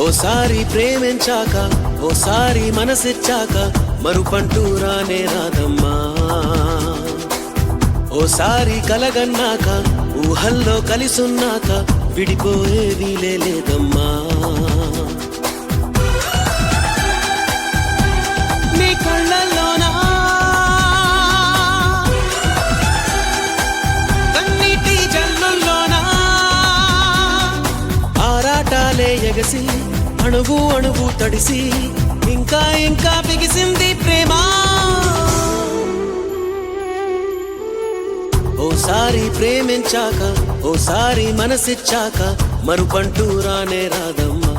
ఓసారి ప్రేమించాక ఓసారి మనసిచ్చాక మరుపంటూ రానే రాదమ్మా. ఓసారి కలగన్నాక ఊహల్లో కలిసున్నాక విడిపోయేది లేదమ్మా. నీ కళ్ళల్లోనా కన్నీటి జల్లుల్లోనా ఆరాటాలే ఎగసి అణువు అణువు తడిసి ఇంకా ఇంకా బిగిసింది ప్రేమ. ఓసారి ప్రేమించాక ఓసారి మనసిచ్చాక మరుపంటూ రానే రాదమ్మా.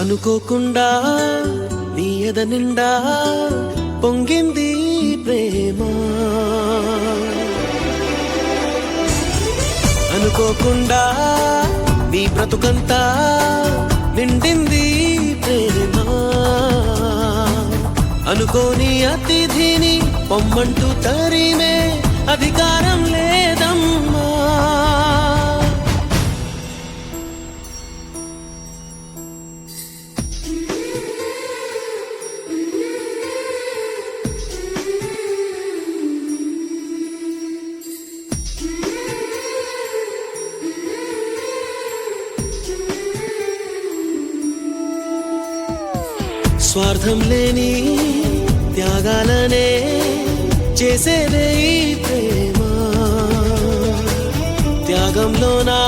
అనుకోకుండా నీ ఎద నిండా పొంగింది ప్రేమ. అనుకోకుండా నీ బ్రతుకంతా నిండింది ప్రేమ. అనుకోని అతిథిని పొమ్మంటూ తరిమే అధికారం లేదమ్మా. స్వార్థం లేని త్యాగాలనే చేసేదే ఈ ప్రేమ. త్యాగంలోనా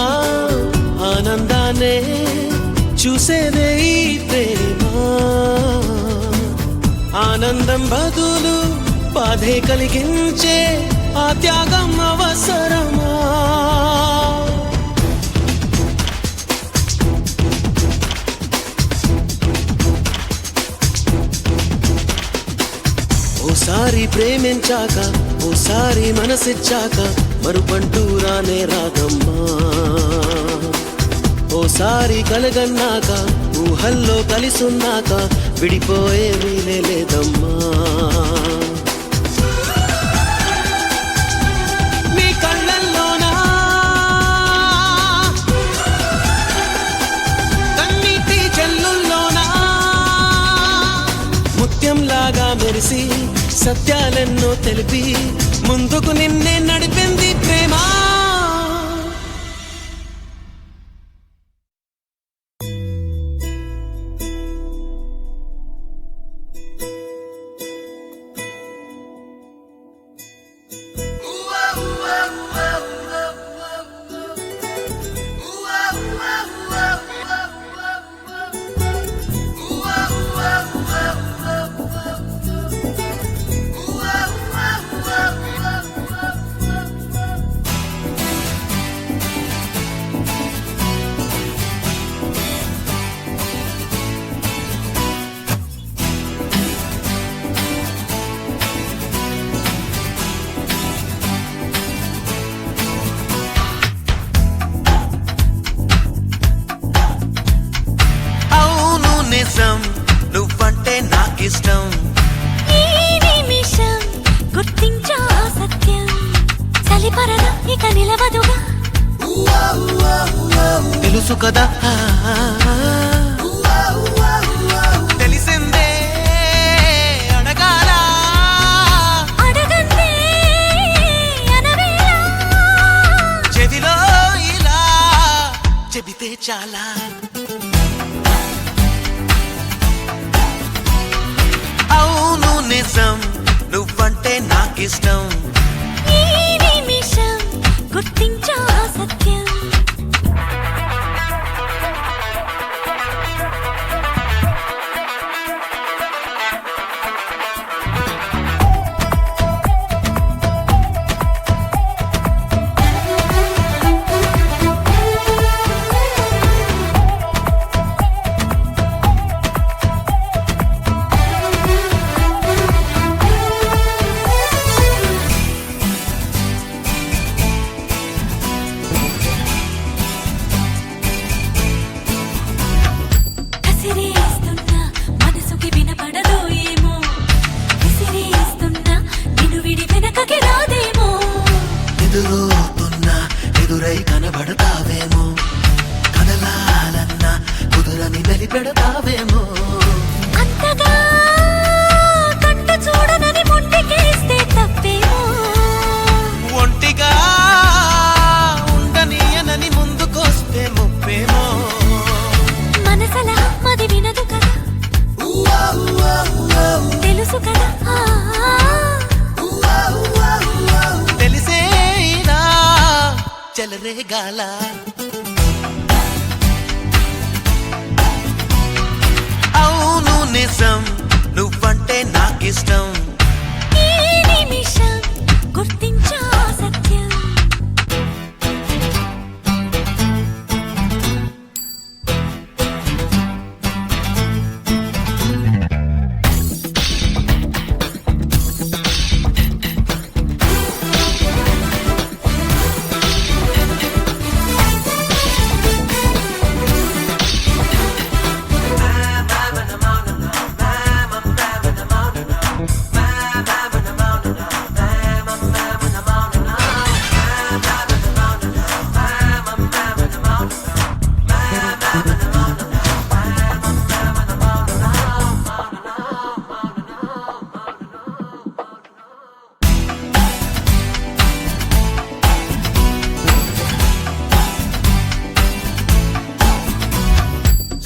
ఆనందాన్నే చూసేదే ఈ ప్రేమ. ఆనందం బదులు బాధే కలిగించే ఆ త్యాగం అవసరమా. ఓసారి ప్రేమించాక ఓసారి మనసిచ్చాక మరుపంటూ రానే రాదమ్మా. ఓసారి కలగన్నాక ఊహల్లో కలిసున్నాక విడిపోయే వీలే లేదమ్మా. నీ కళ్ళల్లోనా కన్నీటి జల్లుల్లోనా ముత్యంలాగా మెరిసి సత్యాలెన్నో తెలిపి ముందుకు నిన్నే నడిపింది ప్రేమ. నువ్వంటే నాకిష్టం. ఈ నిమిషం గుర్తించా సత్యం చలిపరద ఇక నిలవదుగా. తెలుసు కదా తెలిసిందే అడగాల అడగందే అనవేళ చెవిలో ఇలా చెబితే చాలా. అవును నిజం నువ్వంటే నాకిష్టం. ఈ నిమిషం గుర్తించా సత్యం. కదలై కనబడతావేమో, కదలాలన్నా కుదురని మెలిపెడతావేమో. అంతగా కంట చూడనని మొండికేస్తే తప్పేమో, ఒంటిగా ఉండనీయనని ముందుకొస్తే ముప్పేమో. మనసలా మది వినదు కదా, తెలుసు కదా. తెలిసేనా చెలరేగాల. అవును నిజం, నువ్వంటే నాకిష్టం. ఈ నిమిషం గుర్తించా సత్యం.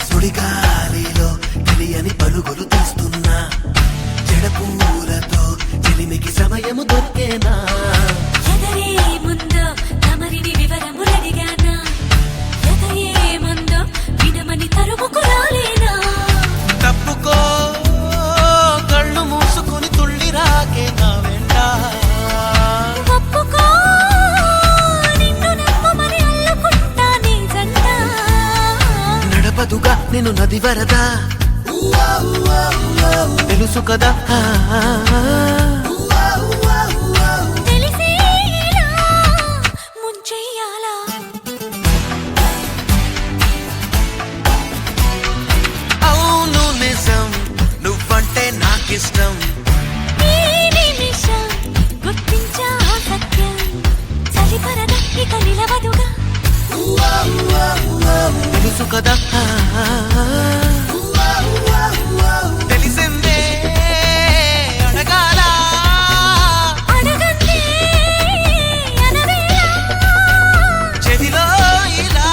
సుడిగాలిలో తెలియని పరుగులు తీస్తున్నా, జడపూలతో చెలిమికి సమయము దొరికేనా. ఎదరే ముందో తమరిని వివరములడిగానా, ఎదయే ముందో వినమని తరుముకు రాలేనా. తప్పుకో కళ్ళు మూసుకుని తుళ్ళి రాకే నా వెంట. ఒప్పుకో నిన్ను నమ్మమని అల్లుకుంటా నీ జంట. నడపదుగా నేను నది వరదా, తెలుసు కదా. తెలిసేలా ముంచెయ్యాలా. అవును నిజం, నువ్వంటే నాకిష్టం. ఈ నిమిషం గుర్తించా సత్యం. చలిపరద ఇక నిలవదుగా, తెలుసు కదా. తెలిసిందే అడగాల. అడగందే అనవేళ. చెవిలో ఇలా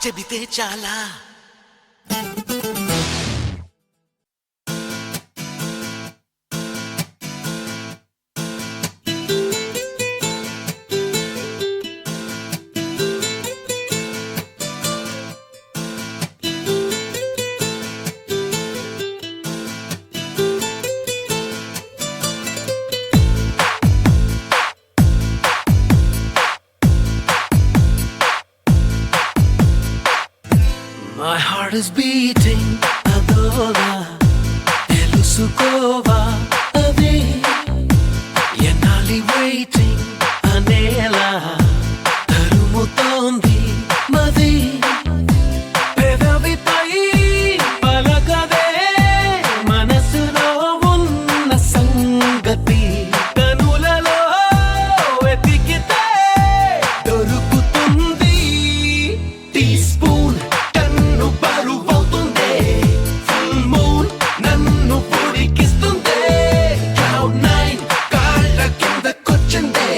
చెబితే చాలా. My heart is beating అదోలా, తెలుసుకోవా అది ఎన్నాలి waiting అనేలా తరుముతోంది మది. పెదవిపై పలకదే మనసులో ఉన్న సంగతి, కనులలో వెతికితే దొరుకుతుంది. టీ స్పూన్ టన్ను బరువవుతుంది, ఫుల్ మూన్ నన్ను పొడికిస్తుంది. క్లౌడ్ నైన్ కాళ్ళ కిందకొచ్చింది,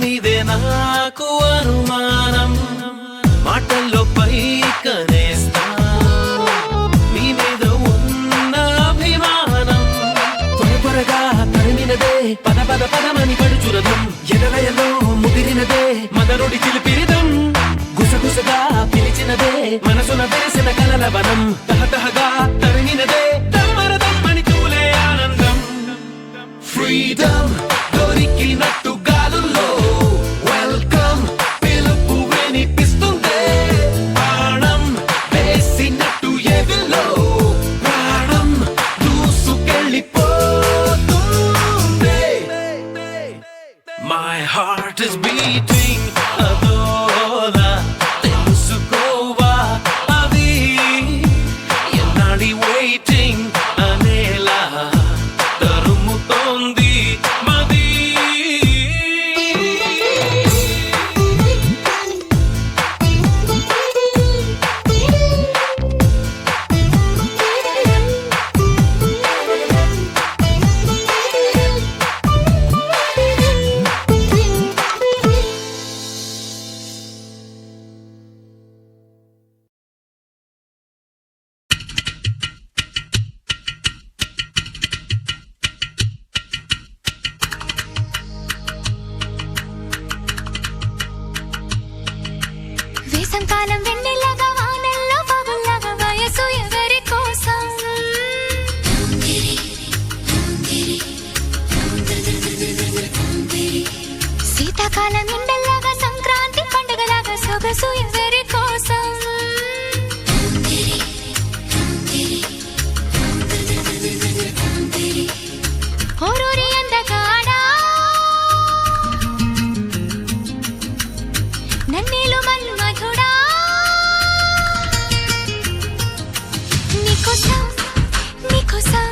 మీదే నాకు అనుమానం మాటల్లో పైకనేస్తా మీ మీద ఉన్న అభిమానం త్వరగా తరిమినదే పద పద పదమని పడుచురదం ఎదలయలో ముదిరినదే మదరుడి చిలిపిరిదం గుసగుసగా పిలిచినదే మనసున వెలిసిన కలల వనం తహతహగా తరిమినదే తమ్మరదమ్మని తూలే ఆనందం ఫ్రీడమ్ దొరికినట్టు గాలుల్లో వెల్కమ్ పిలుపు వినిపిస్తుందే ప్రాణం వేసినట్టు ఎవిలో ప్రాణం దూసుకెళ్ళిపోతుందే My heart is beating అదోలా తెలుసుకోవా అది ఎన్నాడి waiting అనేలా తరుముతోంది మది వేసంకాలం వెన్నెలగా వానల్లో పగుల్లాగా వయసు ఎవరి కోసం శీతాకాలం ఎండల్లాగా సంక్రాంతి పండుగలాగా సొగసు ఎవరి కోసం ఓరూరి అందగాడా నన్నేలు మన్మధుడా నీకోసం నీకోసం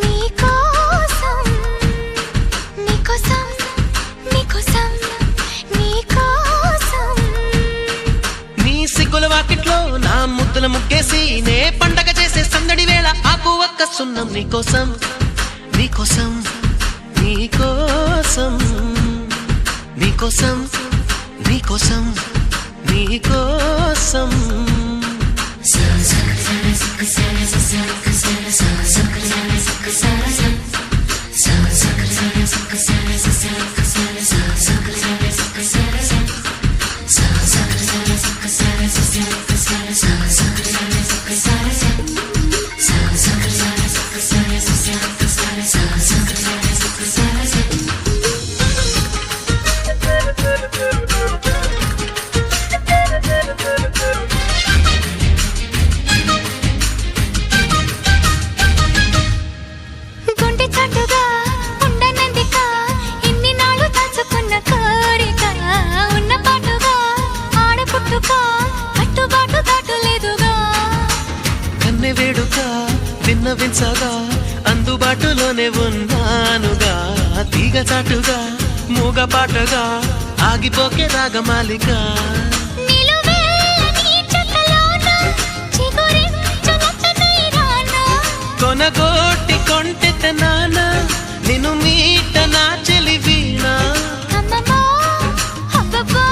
నీకోసం నీకోసం నీకోసం నీకోసం నీ సిగ్గుల వాకిట్లో నా ముద్దుల ముగ్గేసి నే పండగ చేసే సందడి వేళ ఆకు ఒక్క సున్నం నీకోసం నీకోసం నీకోసం నీకోసం నీకోసం నీకోసం గుండె చాటుగా ఉండనందిక ఇన్ని నాళ్ళు దాచుకున్న కోరిక ఉన్న పాటుగా ఆడపుట్టుక కట్టుబాటు దాటులేదుగా కన్నె వేడుక విన్నవించగా అందుబాటులోనే ఉన్నానుగా తీగ చాటుగా మూగ పాటగా ఆగిపోకే రాగమాలిక నిలువెల్లని చెక్కలోన చిగురించునట్టనై రానా కొనగోటి కొంటె నాన్న నిన్ను మీట నా చెలి వీణ అమ్మమ్మో అబ్బబ్బో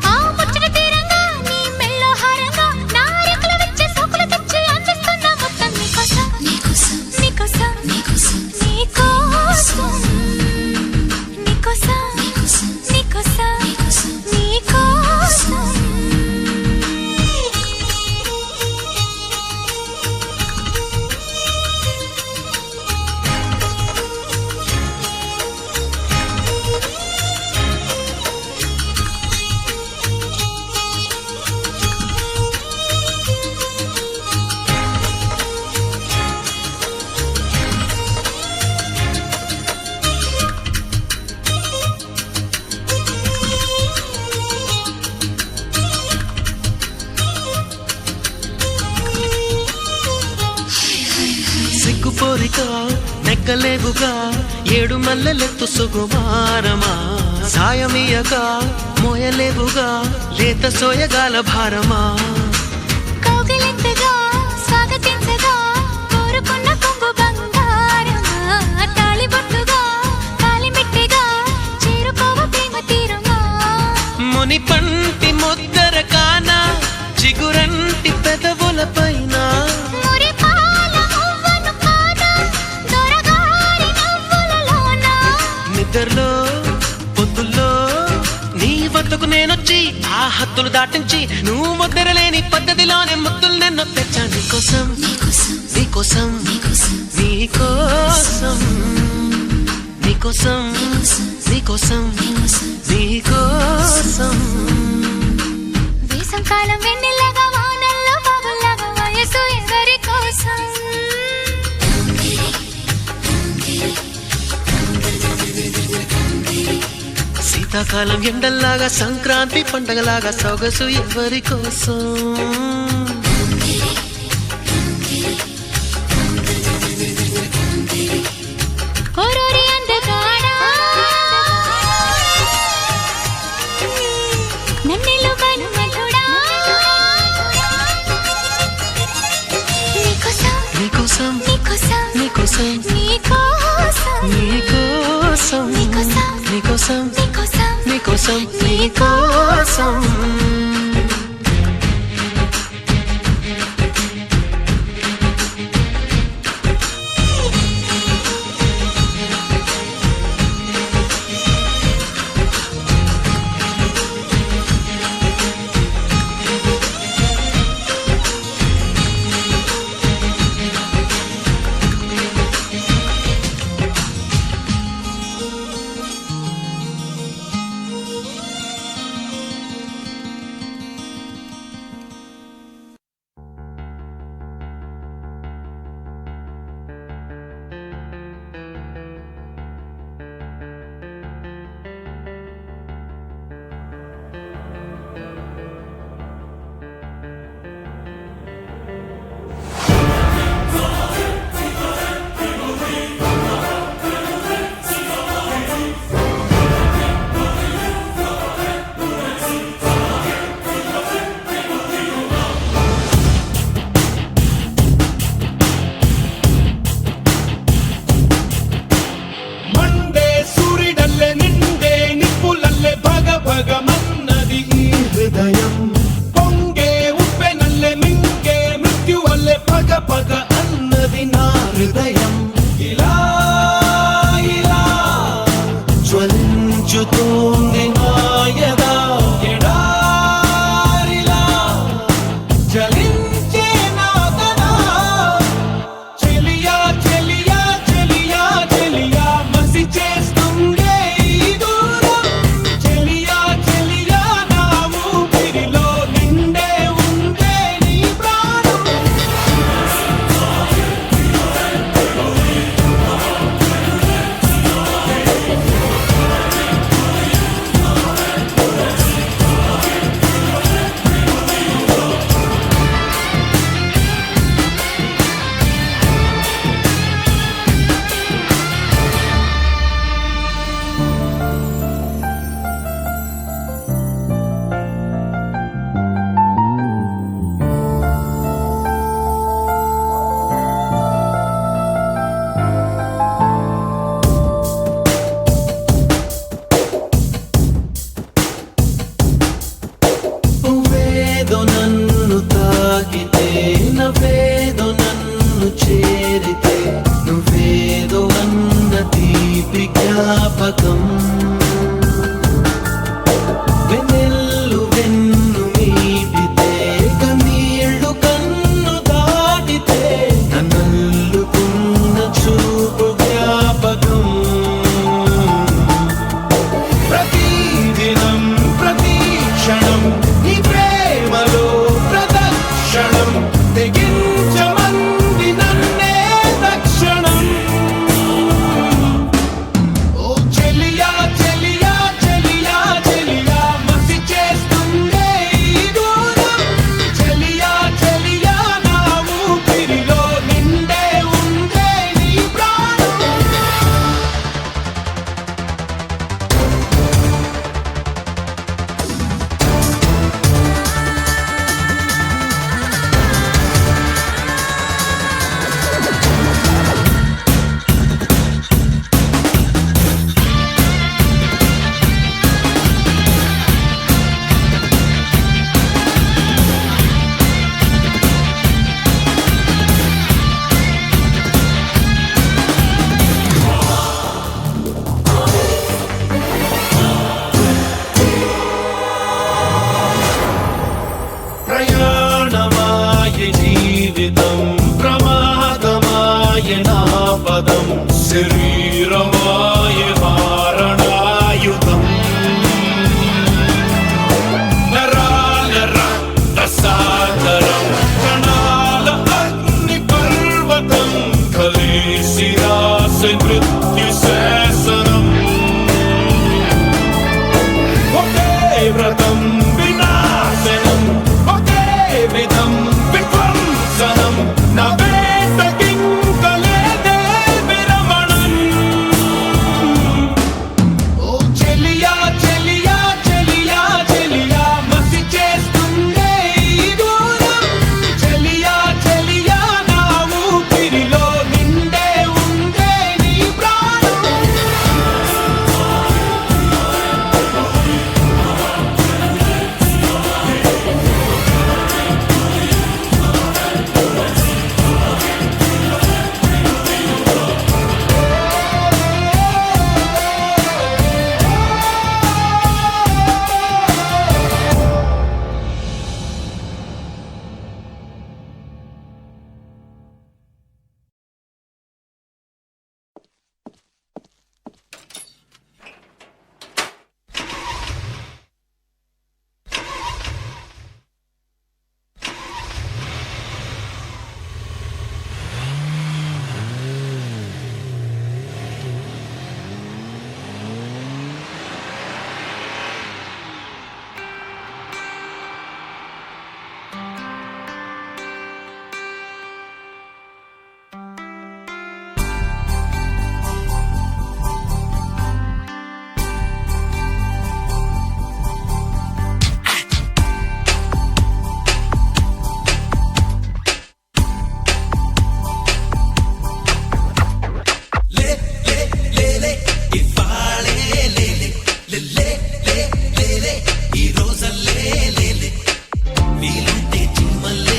ఆ ముచ్చట తీరంగా నీ మెళ్ళో హారంగా నా రెక్కలు వచ్చే సోకులు తెచ్చి అందిస్తున్న మొత్తం నీకోసం నీకోసం నీకోసం నీకోసం నీకోసం నీకోసం నీకోసం నీకోసం సిగ్గుపోరిక నెక్కలేవుగా ఏడు మల్లెలెత్తు సుకుమారమా సాయమీయగా మోయలేవుగా లేత సోయగాల భారమా కౌగిలింతగా స్వాగతించగా కోరుకున్న కొంగు బంగారమా తాళిబొట్టుగా తాళిమిట్టిగా చేరుకోవ ప్రేమ ముని పంటి ముద్దర కానా చిగురంటి పెదవుల పైన మురిపాల మువ్వను కానా దొరగారి నవ్వులలోన నిద్రలో పొద్దుల్లో నీ వద్దకు నేనొచ్చి ఆ హద్దులు దాటించి నువ్వు వద్దరలేని పద్ధతిలోనే ముద్దులు నిన్ను తెచ్చా నీకోసం నీకోసం నీకోసం నీకోసం నీకోసం నీకోసం వేసంకాలం వెన్నెలగా వానల్లో బాబులాగా వయసు ఎవరి కోసం శీతాకాలం ఎండల్లాగా సంక్రాంతి పండగలాగా సొగసు ఎవరి కోసం ఓరోరి అందగాడా నన్నెలో మన్మధుడా నీకోసం నీకోసం నీకోసం నీకోసం నీకోసం నీకోసం నీకోసం నీకోసం నీకోసం నీకోసం నీకోసం వ్రతం వినాశనం ఒకే విధం విధ్వంసనం నా వేటకింకలేదే విరమణం ఓ చెలియా చెలియా చెలియా చెలియా మసి చేస్తుండే ఈ దూరం చెలియా చెలియా నా ఊపిరిలో నిండే ఉండే నీ ప్రాణం వీలుంటే చిమ్మల్లే